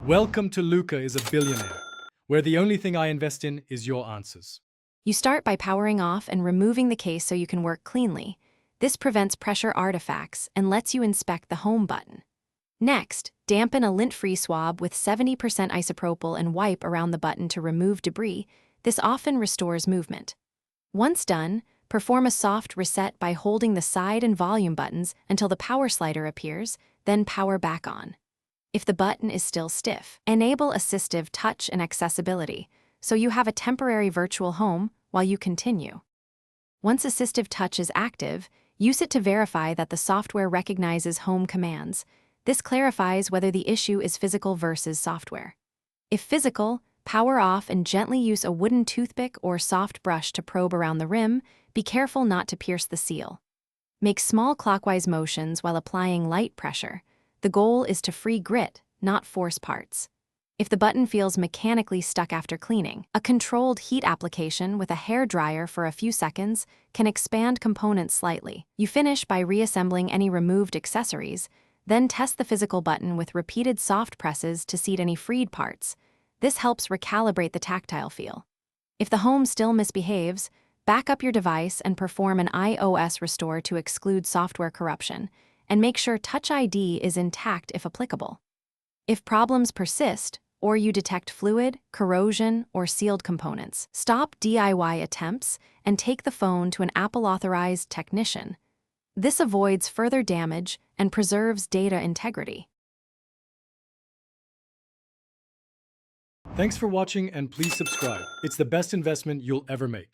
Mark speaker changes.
Speaker 1: Welcome to Luca is a Billionaire, where the only thing I invest in is your answers.
Speaker 2: You start by powering off and removing the case so you can work cleanly. This prevents pressure artifacts and lets you inspect the Home button. Next, dampen a lint-free swab with 70% isopropyl and wipe around the button to remove debris. This often restores movement. Once done, perform a soft reset by holding the side and volume buttons until the power slider appears, then power back on. If the button is still stiff, enable assistive touch and accessibility, so you have a temporary virtual home while you continue. Once assistive touch is active, use it to verify that the software recognizes home commands. This clarifies whether the issue is physical versus software. If physical, power off and gently use a wooden toothpick or soft brush to probe around the rim. Be careful not to pierce the seal. Make small clockwise motions while applying light pressure. The goal is to free grit, not force parts. If the button feels mechanically stuck after cleaning, a controlled heat application with a hair dryer for a few seconds can expand components slightly. You finish by reassembling any removed accessories, then test the physical button with repeated soft presses to seat any freed parts. This helps recalibrate the tactile feel. If the Home still misbehaves, back up your device and perform an iOS restore to exclude software corruption, and make sure Touch ID is intact if applicable. If problems persist, or you detect fluid, corrosion, or sealed components, stop DIY attempts and take the phone to an Apple-authorized technician. This avoids further damage and preserves data integrity.
Speaker 1: Thanks for watching and please subscribe. It's the best investment you'll ever make.